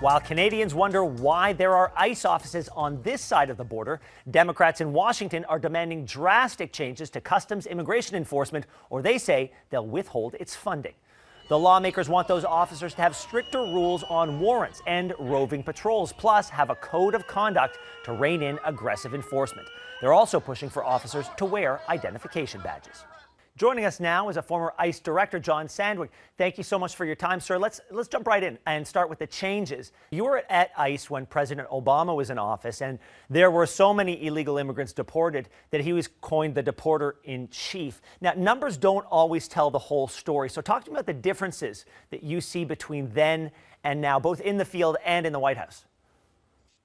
While Canadians wonder why there are ICE offices on this side of the border, Democrats in Washington are demanding drastic changes to customs immigration enforcement, or they say they'll withhold its funding. The lawmakers want those officers to have stricter rules on warrants and roving patrols, plus have a code of conduct to rein in aggressive enforcement. They're also pushing for officers to wear identification badges. Joining us now is a former ICE director, John Sandweg. Thank you so much for your time, sir. Let's jump right in and start with the changes. You were at ICE when President Obama was in office, and there were so many illegal immigrants deported that he was coined the Deporter in chief. Now, numbers don't always tell the whole story. So talk to me about the differences that you see between then and now, both in the field and in the White House.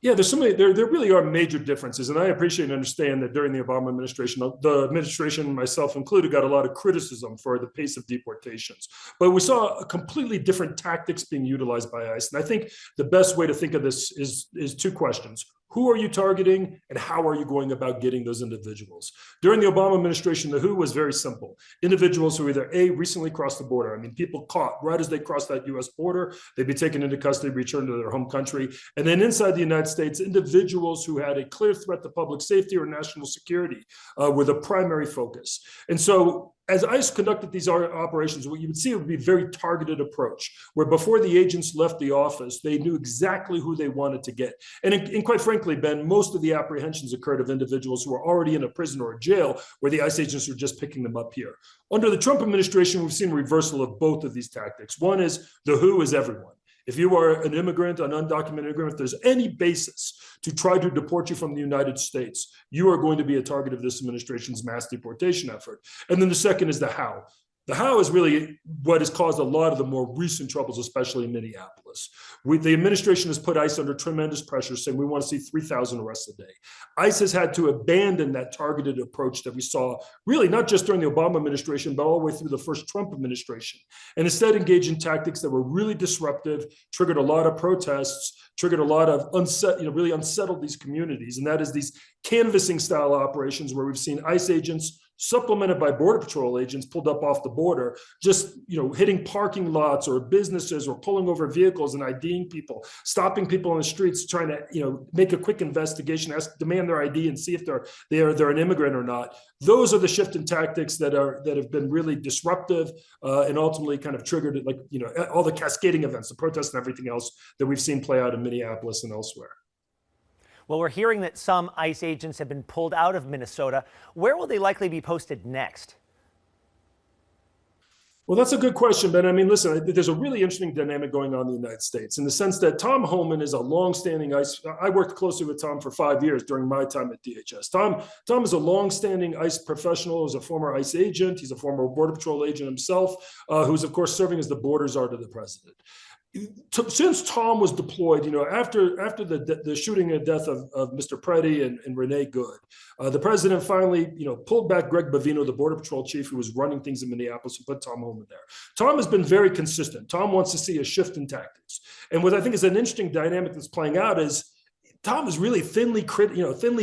Yeah, there's so many. There really are major differences, and I appreciate and understand that during the Obama administration, the administration, myself included, got a lot of criticism for the pace of deportations. But we saw a completely different tactics being utilized by ICE, and I think the best way to think of this is two questions. Who are you targeting, and how are you going about getting those individuals? During the Obama administration, the who was very simple. Individuals who either A, recently crossed the border. I mean, people caught right as they crossed that U.S. border, they'd be taken into custody, returned to their home country. And then inside the United States, individuals who had a clear threat to public safety or national security were the primary focus. And so as ICE conducted these operations, what you would see would be a very targeted approach, where before the agents left the office, they knew exactly who they wanted to get. And quite frankly, Ben, most of the apprehensions occurred of individuals who were already in a prison or a jail, where the ICE agents were just picking them up here. Under the Trump administration, we've seen a reversal of both of these tactics. One is the who is everyone. If you are an immigrant, an undocumented immigrant, if there's any basis to try to deport you from the United States, you are going to be a target of this administration's mass deportation effort. And then the second is the how. The how is really what has caused a lot of the more recent troubles, especially in Minneapolis. The administration has put ICE under tremendous pressure, saying we want to see 3,000 arrests a day. ICE has had to abandon that targeted approach that we saw really not just during the Obama administration, but all the way through the first Trump administration, and instead engage in tactics that were really disruptive, triggered a lot of protests, triggered a lot of really unsettled these communities. And that is these canvassing style operations where we've seen ICE agents supplemented by Border Patrol agents pulled up off the border, just hitting parking lots or businesses or pulling over vehicles and IDing people, stopping people on the streets, trying to make a quick investigation, demand their ID and see if they're an immigrant or not. Those are the shift in tactics that have been really disruptive and ultimately kind of triggered all the cascading events, the protests and everything else that we've seen play out in Minneapolis and elsewhere. Well, we're hearing that some ICE agents have been pulled out of Minnesota. Where will they likely be posted next? Well, that's a good question, Ben. I mean, listen, there's a really interesting dynamic going on in the United States in the sense that Tom Homan is a longstanding ICE. I worked closely with Tom for 5 years during my time at DHS. Tom is a longstanding ICE professional. He's a former ICE agent. He's a former Border Patrol agent himself, who's, of course, serving as the border czar to the president. Since Tom was deployed, after the shooting and death of Mr. Preddy and Renee Good, the president finally, pulled back Greg Bavino, the Border Patrol chief who was running things in Minneapolis, and put Tom Homan there. Tom has been very consistent. Tom wants to see a shift in tactics. And what I think is an interesting dynamic that's playing out is Tom is really thinly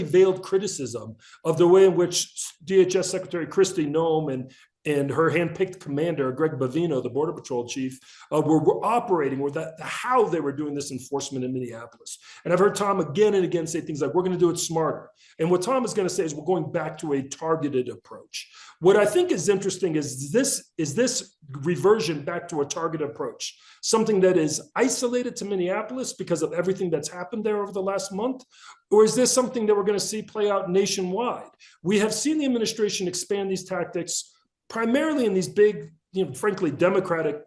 veiled criticism of the way in which DHS Secretary Kristi Noem and her handpicked commander, Greg Bavino, the Border Patrol chief, were operating, or how they were doing this enforcement in Minneapolis. And I've heard Tom again and again say things like, we're going to do it smarter. And what Tom is going to say is we're going back to a targeted approach. What I think is interesting is this reversion back to a targeted approach, something that is isolated to Minneapolis because of everything that's happened there over the last month? Or is this something that we're going to see play out nationwide? We have seen the administration expand these tactics primarily in these big, frankly, Democratic,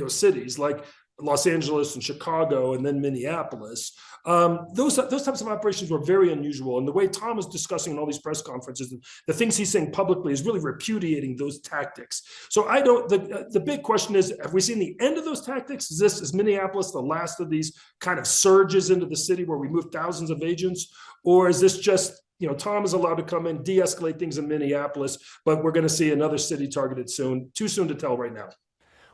cities like Los Angeles and Chicago and then Minneapolis. Those types of operations were very unusual. And the way Tom is discussing in all these press conferences, the things he's saying publicly is really repudiating those tactics. So the big question is, have we seen the end of those tactics? Is Minneapolis the last of these kind of surges into the city where we move thousands of agents? Or is this just Tom is allowed to come in, de-escalate things in Minneapolis, but we're going to see another city targeted soon? Too soon to tell right now.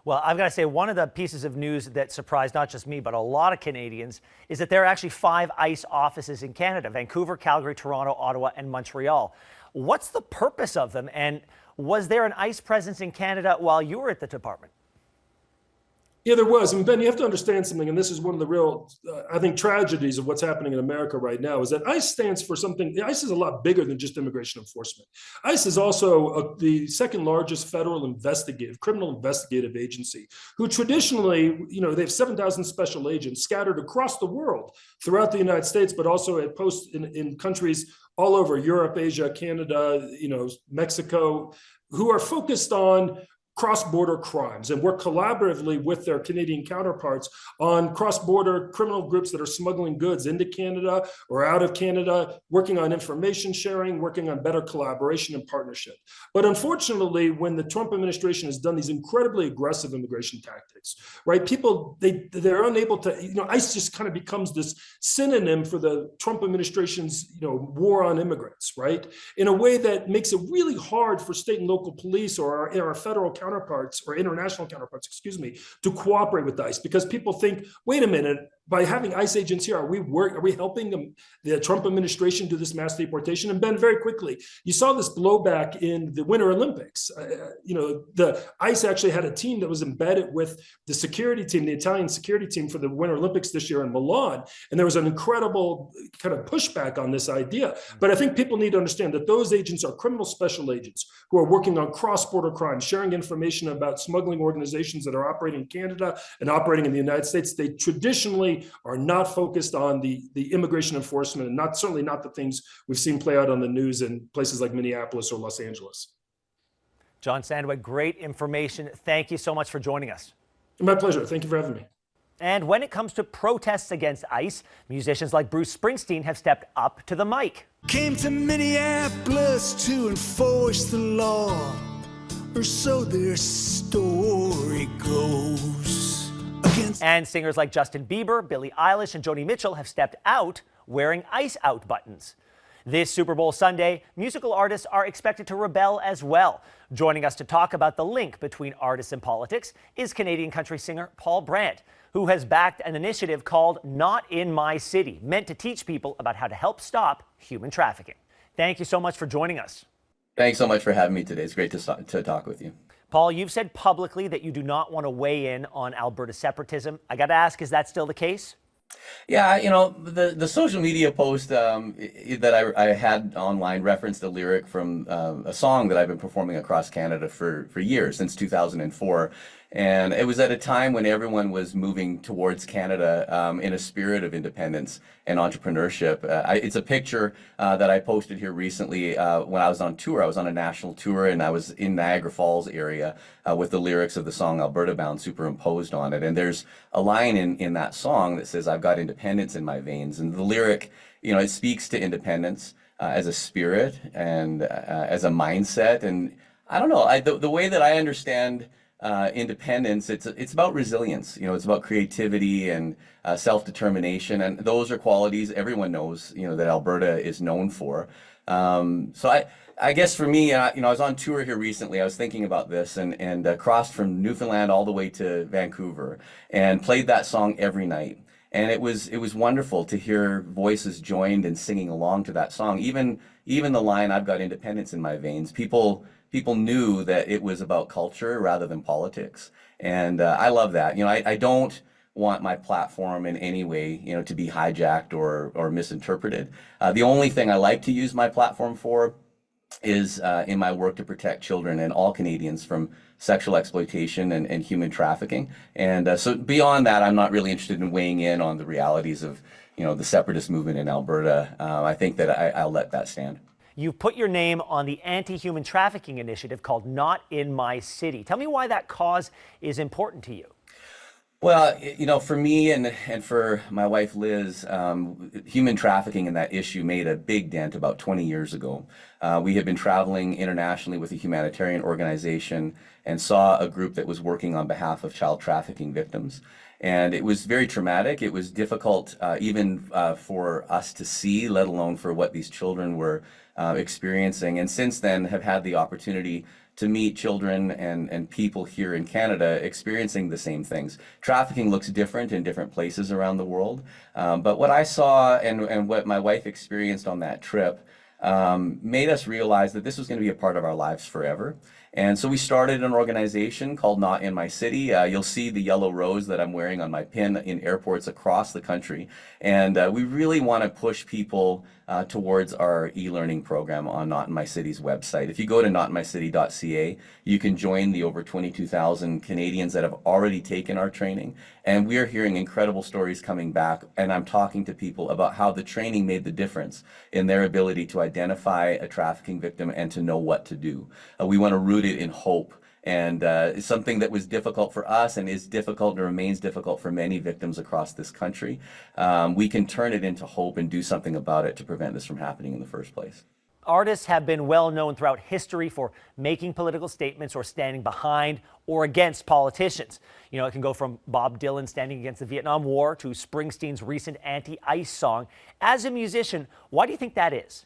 Well, I've got to say, one of the pieces of news that surprised not just me, but a lot of Canadians, is that there are actually 5 ICE offices in Canada: Vancouver, Calgary, Toronto, Ottawa, and Montreal. What's the purpose of them? And was there an ICE presence in Canada while you were at the department? Yeah, there was. And Ben, you have to understand something, and this is one of the real, I think, tragedies of what's happening in America right now, is that ICE stands for something. ICE is a lot bigger than just immigration enforcement. ICE is also the second largest federal criminal investigative agency, who traditionally, they have 7,000 special agents scattered across the world, throughout the United States, but also at posts in countries all over Europe, Asia, Canada, Mexico, who are focused on cross-border crimes and work collaboratively with their Canadian counterparts on cross-border criminal groups that are smuggling goods into Canada or out of Canada, working on information sharing, working on better collaboration and partnership. But unfortunately, when the Trump administration has done these incredibly aggressive immigration tactics, right, they're unable to, ICE just kind of becomes this synonym for the Trump administration's, war on immigrants, right, in a way that makes it really hard for state and local police or our federal counterparts or international counterparts, to cooperate with ICE, because people think, wait a minute, by having ICE agents here, are we helping the Trump administration do this mass deportation? And Ben, very quickly, you saw this blowback in the Winter Olympics. The ICE actually had a team that was embedded with the security team, the Italian security team for the Winter Olympics this year in Milan. And there was an incredible kind of pushback on this idea. But I think people need to understand that those agents are criminal special agents who are working on cross-border crimes, sharing information about smuggling organizations that are operating in Canada and operating in the United States. They traditionally are not focused on the immigration enforcement, and certainly not the things we've seen play out on the news in places like Minneapolis or Los Angeles. John Sandweg, great information. Thank you so much for joining us. My pleasure. Thank you for having me. And when it comes to protests against ICE, musicians like Bruce Springsteen have stepped up to the mic. Came to Minneapolis to enforce the law, or so their story goes. And singers like Justin Bieber, Billie Eilish, and Joni Mitchell have stepped out wearing ICE out buttons. This Super Bowl Sunday, musical artists are expected to rebel as well. Joining us to talk about the link between artists and politics is Canadian country singer Paul Brandt, who has backed an initiative called Not in My City, meant to teach people about how to help stop human trafficking. Thank you so much for joining us. Thanks so much for having me today. It's great to talk with you. Paul, you've said publicly that you do not want to weigh in on Alberta separatism. I got to ask, is that still the case? Yeah, the social media post that I had online referenced a lyric from a song that I've been performing across Canada for years, since 2004. And it was at a time when everyone was moving towards Canada in a spirit of independence and entrepreneurship. It's a picture that I posted here recently when I was on tour. I was on a national tour, and I was in Niagara Falls area with the lyrics of the song Alberta Bound superimposed on it. And there's a line in that song that says, "I've got independence in my veins." And the lyric, it speaks to independence as a spirit and as a mindset. And I don't know, the way that I understand independence, it's about resilience. It's about creativity and self-determination, and those are qualities everyone knows that Alberta is known for. So I guess for me, I was on tour here recently. I was thinking about this and crossed from Newfoundland all the way to Vancouver and played that song every night. And it was wonderful to hear voices joined and singing along to that song. Even the line, "I've got independence in my veins," people knew that it was about culture rather than politics. And I love that. I don't want my platform in any way, to be hijacked or misinterpreted. The only thing I like to use my platform for is in my work to protect children and all Canadians from sexual exploitation and human trafficking. And so beyond that, I'm not really interested in weighing in on the realities of, the separatist movement in Alberta. I think that I'll let that stand. You've put your name on the anti-human trafficking initiative called Not in My City. Tell me why that cause is important to you. Well, for me and for my wife, Liz, human trafficking and that issue made a big dent about 20 years ago. We had been traveling internationally with a humanitarian organization and saw a group that was working on behalf of child trafficking victims. And it was very traumatic. It was difficult even for us to see, let alone for what these children were experiencing. And since then have had the opportunity to meet children and people here in Canada experiencing the same things. Trafficking looks different in different places around the world. But what I saw and what my wife experienced on that trip made us realize that this was going to be a part of our lives forever. And so we started an organization called Not in My City. You'll see the yellow rose that I'm wearing on my pin in airports across the country. And we really want to push people towards our e-learning program on Not in My City's website. If you go to notinmycity.ca, you can join the over 22,000 Canadians that have already taken our training. And we are hearing incredible stories coming back. And I'm talking to people about how the training made the difference in their ability to identify a trafficking victim and to know what to do. We want to root it in hope. And it's something that was difficult for us and is difficult and remains difficult for many victims across this country. We can turn it into hope and do something about it to prevent this from happening in the first place. Artists have been well known throughout history for making political statements or standing behind or against politicians. You know, it can go from Bob Dylan standing against the Vietnam War to Springsteen's recent anti-ICE song. As a musician, why do you think that is?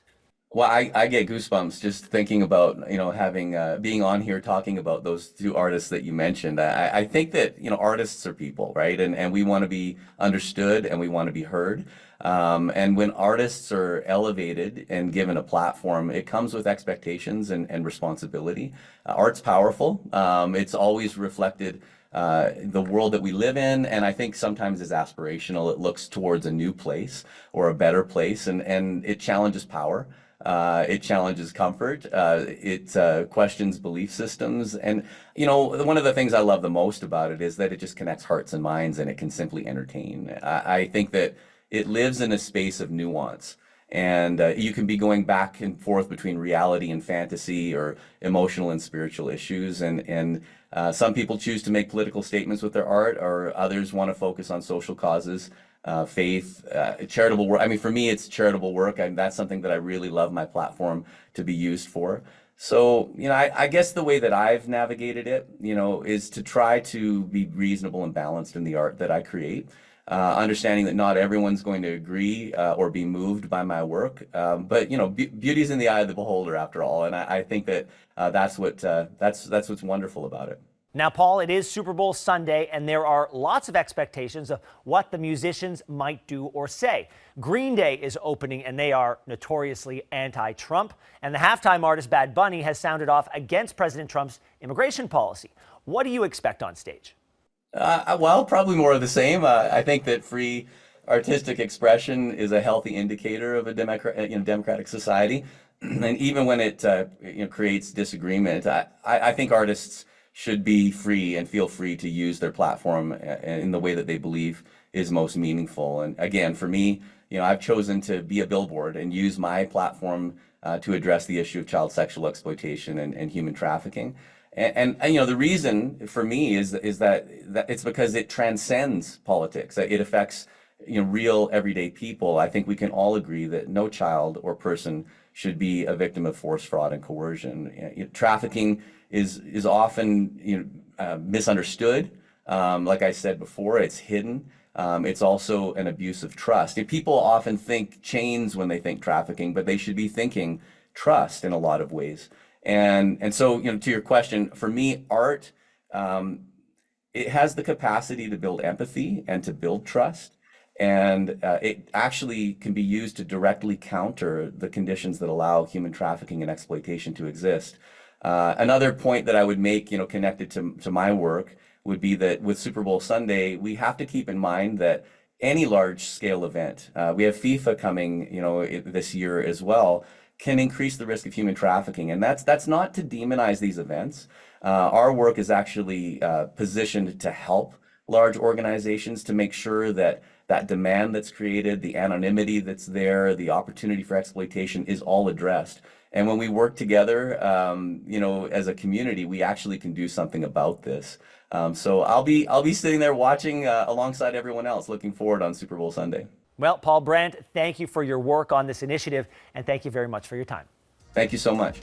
Well, I get goosebumps just thinking about, you know, having being on here talking about those two artists that you mentioned. I think that, you know, artists are people, right? And we want to be understood and we want to be heard. And when artists are elevated and given a platform, it comes with expectations and responsibility. Art's powerful. It's always reflected the world that we live in, and I think sometimes is aspirational. It looks towards a new place or a better place, and it challenges power. It challenges comfort. It questions belief systems. And, you know, one of the things I love the most about it is that it just connects hearts and minds and it can simply entertain. I think that it lives in a space of nuance. And you can be going back and forth between reality and fantasy or emotional and spiritual issues. And some people choose to make political statements with their art, or others want to focus on social causes. Faith, charitable work. I mean, for me, it's charitable work, and that's something that I really love my platform to be used for. So, you know, I guess the way that I've navigated it, you know, is to try to be reasonable and balanced in the art that I create, understanding that not everyone's going to agree or be moved by my work. But, you know, beauty's in the eye of the beholder, after all, and I think that that's what's wonderful about it. Now, Paul, it is Super Bowl Sunday, and there are lots of expectations of what the musicians might do or say. Green Day is opening, and they are notoriously anti-Trump. And the halftime artist Bad Bunny has sounded off against President Trump's immigration policy. What do you expect on stage? Well, probably more of the same. I think that free artistic expression is a healthy indicator of a democratic society. And even when it creates disagreement, I think artists should be free and feel free to use their platform in the way that they believe is most meaningful. And again, for me, you know, I've chosen to be a billboard and use my platform to address the issue of child sexual exploitation and human trafficking. And you know, the reason for me is that it's because it transcends politics. It affects, you know, real everyday people. I think we can all agree that no child or person should be a victim of force, fraud, and coercion. Trafficking is often misunderstood. Like I said before, it's hidden. It's also an abuse of trust. People often think chains when they think trafficking, but they should be thinking trust in a lot of ways. And so, you know, to your question, for me, art, it has the capacity to build empathy and to build trust. And it actually can be used to directly counter the conditions that allow human trafficking and exploitation to exist. Another point that I would make, you know, connected to my work would be that with Super Bowl Sunday, we have to keep in mind that any large-scale event, we have FIFA coming, you know, this year as well, can increase the risk of human trafficking. And that's not to demonize these events. Our work is actually positioned to help large organizations to make sure that that demand that's created, the anonymity that's there, the opportunity for exploitation is all addressed. And when we work together, you know, as a community, we actually can do something about this. So I'll be sitting there watching alongside everyone else, looking forward on Super Bowl Sunday. Well, Paul Brandt, thank you for your work on this initiative, and thank you very much for your time. Thank you so much.